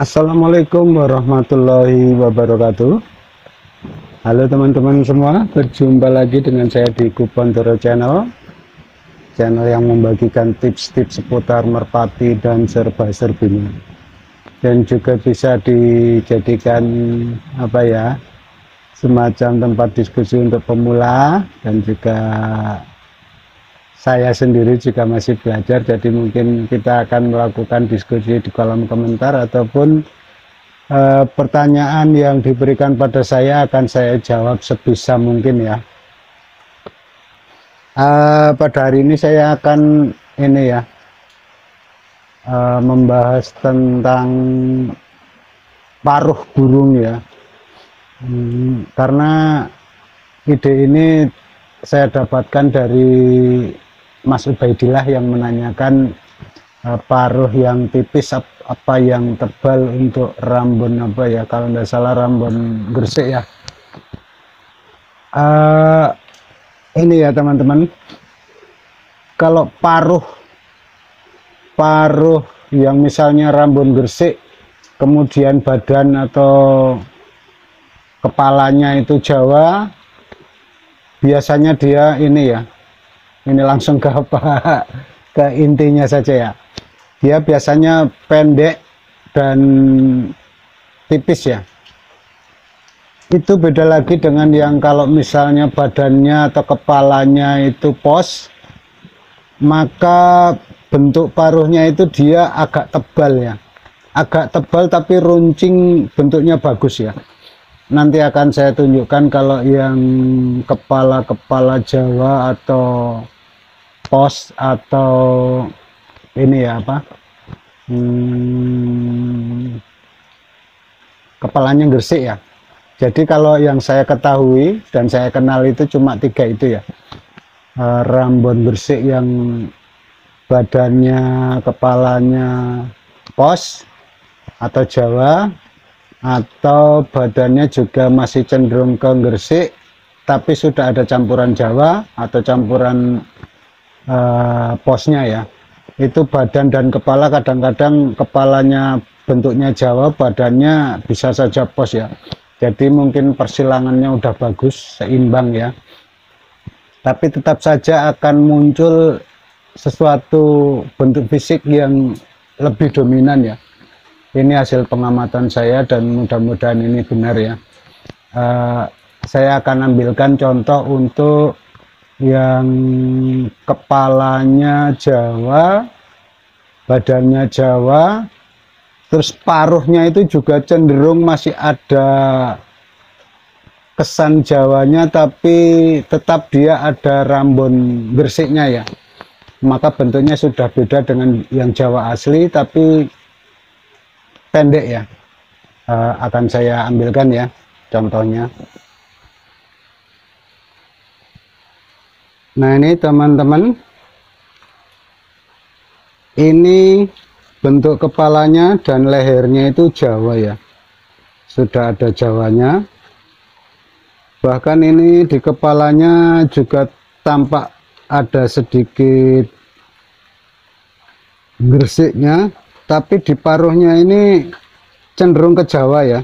Assalamualaikum warahmatullahi wabarakatuh. Halo teman-teman semua, berjumpa lagi dengan saya di Kupantoro Channel, channel yang membagikan tips-tips seputar merpati dan serba-serbinya, dan juga bisa dijadikan semacam tempat diskusi untuk pemula, dan juga saya sendiri juga masih belajar, jadi mungkin kita akan melakukan diskusi di kolom komentar ataupun pertanyaan yang diberikan pada saya akan saya jawab sebisa mungkin ya. Pada hari ini saya akan membahas tentang paruh burung ya. Karena ide ini saya dapatkan dari Mas Ubaidillah yang menanyakan paruh yang tipis apa yang tebal untuk Rambon kalau tidak salah Rambon Gresik ya. Ini ya teman-teman, kalau paruh yang misalnya Rambon Gresik kemudian badan atau kepalanya itu Jawa, biasanya dia ini langsung ke ke intinya saja ya. Dia biasanya pendek dan tipis ya. Itu beda lagi dengan yang kalau misalnya badannya atau kepalanya itu pos, maka bentuk paruhnya itu dia agak tebal ya. Agak tebal tapi runcing, bentuknya bagus ya. Nanti akan saya tunjukkan kalau yang kepala Jawa atau pos atau ini ya kepalanya Gresik ya. Jadi kalau yang saya ketahui dan saya kenal itu cuma 3 itu ya. Rambon Gresik yang badannya kepalanya pos atau Jawa, atau badannya juga masih cenderung ke Gresik tapi sudah ada campuran Jawa atau campuran posnya ya. Itu badan dan kepala, kadang-kadang kepalanya bentuknya Jawa, badannya bisa saja pos ya. Jadi mungkin persilangannya udah bagus, seimbang ya, tapi tetap saja akan muncul sesuatu bentuk fisik yang lebih dominan ya. Ini hasil pengamatan saya dan mudah-mudahan ini benar ya. Saya akan ambilkan contoh untuk yang kepalanya Jawa, badannya Jawa, terus paruhnya itu juga cenderung masih ada kesan Jawanya tapi tetap dia ada Rambon Gresiknya ya. Maka bentuknya sudah beda dengan yang Jawa asli tapi pendek ya. Akan saya ambilkan ya contohnya. Nah ini teman-teman, ini bentuk kepalanya dan lehernya itu Jawa ya, sudah ada Jawanya. Bahkan ini di kepalanya juga tampak ada sedikit Gresiknya, tapi di paruhnya ini cenderung ke Jawa ya.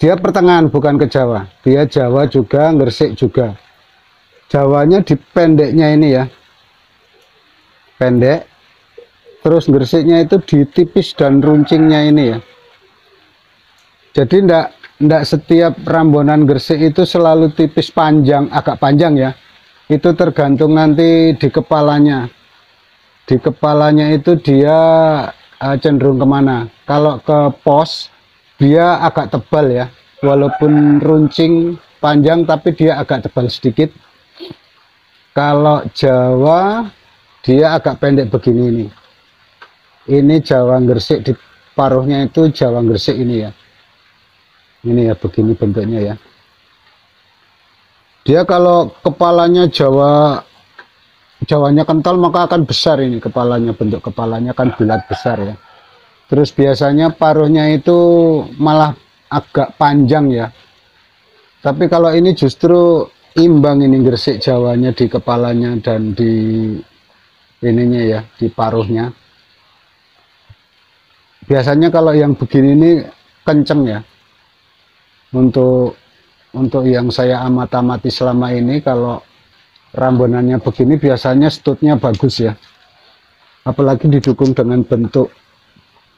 Dia pertengahan, bukan ke Jawa, dia Jawa juga, Gresik juga. Jawanya di pendeknya ini ya, pendek, terus Gresiknya itu di tipis dan runcingnya ini ya. Jadi ndak setiap rambonan Gresik itu selalu tipis panjang, agak panjang ya. Itu tergantung nanti di kepalanya. Di kepalanya itu dia cenderung kemana. Kalau ke pos dia agak tebal ya, walaupun runcing panjang tapi dia agak tebal sedikit. Kalau Jawa dia agak pendek begini nih. Ini Jawa Gresik, di paruhnya itu Jawa Gresik ini ya. Ini ya, begini bentuknya ya. Dia kalau kepalanya Jawanya kental maka akan besar ini kepalanya, bentuk kepalanya kan bulat besar ya. Terus biasanya paruhnya itu malah agak panjang ya. Tapi kalau ini justru imbang, ini Gresik Jawanya di kepalanya dan di ininya ya, di paruhnya. biasanya kalau yang begini ini kenceng ya. Untuk yang saya amati selama ini, kalau rambonannya begini biasanya stutnya bagus ya, apalagi didukung dengan bentuk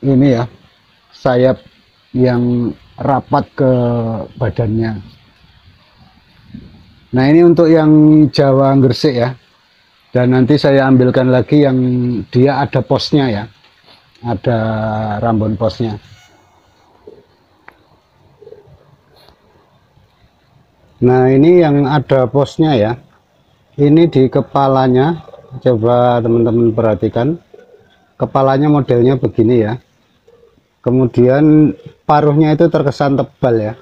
ini ya, sayap yang rapat ke badannya. Nah ini untuk yang Jawa Gresik ya, dan nanti saya ambilkan lagi yang dia ada posnya ya, ada rambon posnya. Nah ini yang ada posnya ya, ini di kepalanya, coba teman-teman perhatikan, kepalanya modelnya begini ya, kemudian paruhnya itu terkesan tebal ya,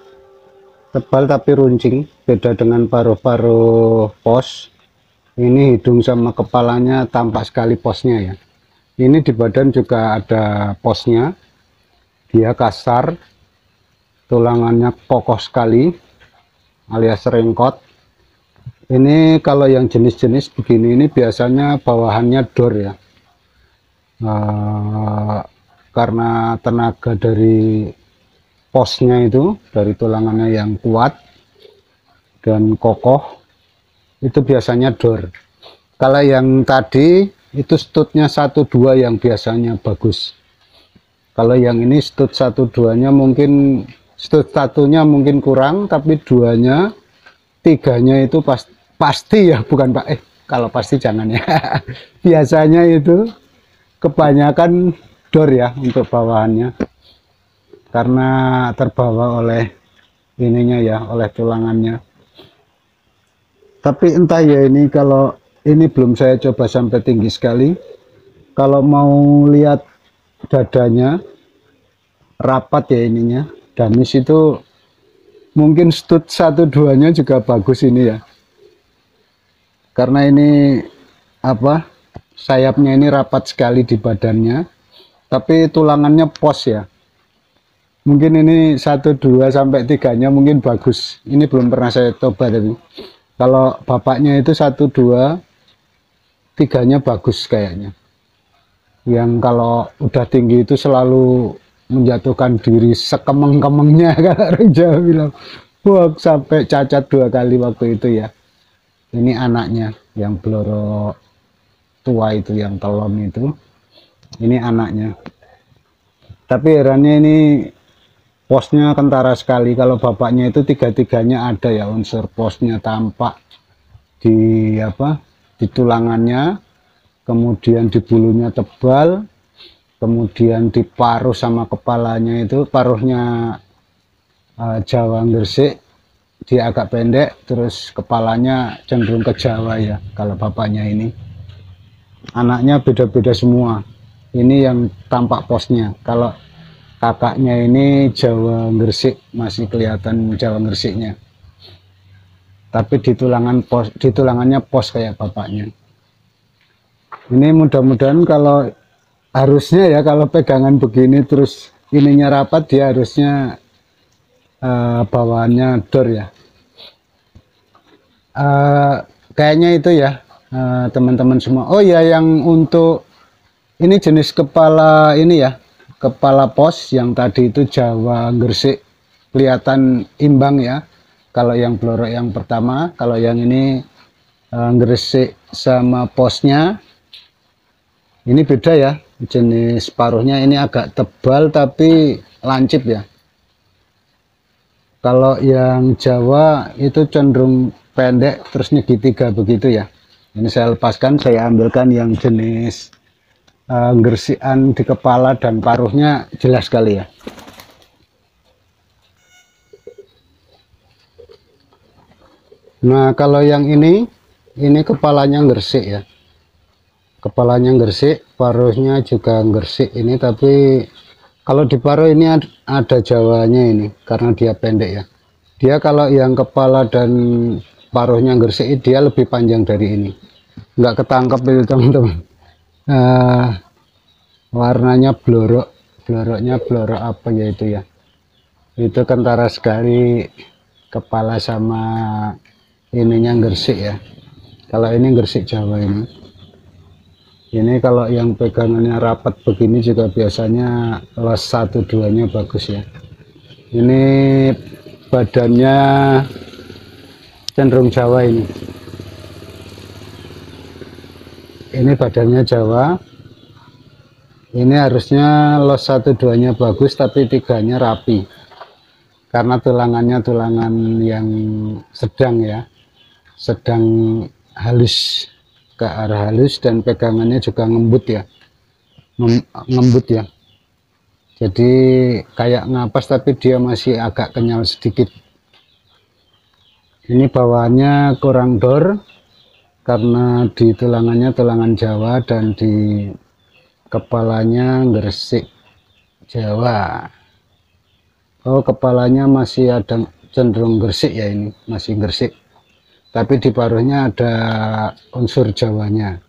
tebal tapi runcing, beda dengan paruh-paruh pos. Ini hidung sama kepalanya tampak sekali posnya ya. Ini di badan juga ada posnya, dia kasar, tulangannya kokoh sekali alias rengkot. Ini kalau yang jenis-jenis begini ini biasanya bawahannya dor ya, karena tenaga dari posnya itu, dari tulangannya yang kuat dan kokoh, itu biasanya dor. Kalau yang tadi itu stutnya 1-2 yang biasanya bagus. Kalau yang ini stut 1-2-nya mungkin, stut satunya mungkin kurang, tapi 2-nya 3-nya itu pasti ya, bukan Pak, kalau pasti jangan ya. Biasanya itu kebanyakan dor ya untuk bawahannya, karena terbawa oleh ininya ya, oleh tulangannya. Tapi entah ya, ini kalau ini belum saya coba sampai tinggi sekali. Kalau mau lihat dadanya rapat ya, ininya damis itu mungkin stut 1-2-nya juga bagus ini ya, karena ini apa, sayapnya ini rapat sekali di badannya, tapi tulangannya pos ya. Mungkin ini 1-2 sampai 3-nya mungkin bagus. Ini belum pernah saya coba, tapi kalau bapaknya itu 1-2, 3-nya bagus kayaknya. Yang kalau udah tinggi itu selalu menjatuhkan diri sekemeng-kemengnya, kalau orang Jawa bilang. Wah, sampai cacat 2 kali waktu itu ya. Ini anaknya yang blorok tua itu, yang telon itu. Ini anaknya. Tapi herannya ini posnya kentara sekali. Kalau bapaknya itu 3-3-nya ada ya unsur posnya, tampak di apa, di tulangannya, kemudian di bulunya tebal, kemudian di paruh sama kepalanya itu, paruhnya Jawa Gresik, dia agak pendek, terus kepalanya cenderung ke Jawa ya. Kalau bapaknya ini, anaknya beda-beda semua. Ini yang tampak posnya. Kalau kakaknya ini Jawa Gresik, masih kelihatan Jawa Gresiknya, tapi di tulangannya pos kayak bapaknya. Ini mudah-mudahan, kalau harusnya ya, kalau pegangan begini terus ininya rapat, dia harusnya bawaannya dor ya. Kayaknya itu ya teman-teman semua. Oh ya, yang untuk ini jenis kepala ini ya, kepala pos yang tadi itu Jawa Gresik, kelihatan imbang ya. Kalau yang blorok yang pertama, kalau yang ini Gresik sama posnya ini beda ya. Jenis paruhnya ini agak tebal tapi lancip ya. Kalau yang Jawa itu cenderung pendek terus segitiga begitu ya. Ini saya lepaskan, saya ambilkan yang jenis Gresikan di kepala dan paruhnya jelas sekali ya. Nah kalau yang ini kepalanya Gresik ya. Kepalanya Gresik, paruhnya juga Gresik ini, tapi kalau di paruh ini ada Jawanya ini, karena dia pendek ya. Dia kalau yang kepala dan paruhnya Gresik, dia lebih panjang dari ini. Nggak ketangkep itu teman-teman. Warnanya bloroknya blorok apa ya itu ya. Itu kentara sekali kepala sama ininya Gresik ya. Kalau ini Gresik Jawa ini. Ini kalau yang pegangannya rapat begini juga biasanya los 1-2 nya bagus ya. Ini badannya cenderung Jawa ini. Ini badannya Jawa. Ini harusnya los 1-2 nya bagus, tapi 3-nya rapi. Karena tulangannya tulangan yang sedang ya. Sedang halus, ke arah halus, dan pegangannya juga ngembut ya. Ngembut ya. Jadi kayak ngapas tapi dia masih agak kenyal sedikit. Ini bawaannya kurang dor karena di tulangannya tulangan Jawa dan di kepalanya Gresik Jawa. Oh, kepalanya masih ada cenderung Gresik ya, ini masih Gresik. Tapi di paruhnya ada unsur Jawanya.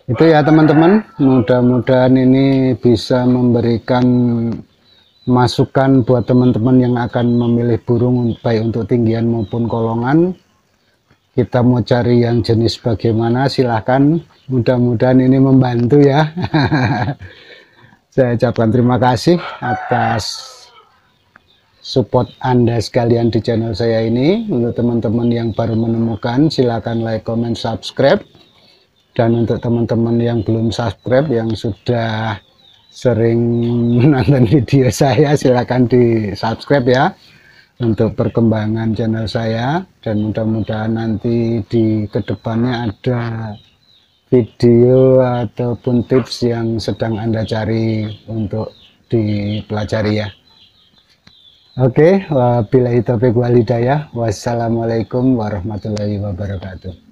Itu ya teman-teman, mudah-mudahan ini bisa memberikan masukan buat teman-teman yang akan memilih burung baik untuk tinggian maupun kolongan. Kita mau cari yang jenis bagaimana, silahkan. Mudah-mudahan ini membantu ya. Saya ucapkan terima kasih atas support Anda sekalian di channel saya ini. Untuk teman-teman yang baru menemukan, silakan like, comment, subscribe. Dan untuk teman-teman yang belum subscribe, yang sudah sering menonton video saya, silakan di subscribe ya, untuk perkembangan channel saya. Dan mudah-mudahan nanti di kedepannya ada video ataupun tips yang sedang Anda cari untuk dipelajari ya. Oke, wabillahi taufiq wal hidayah. Wassalamualaikum warahmatullahi wabarakatuh.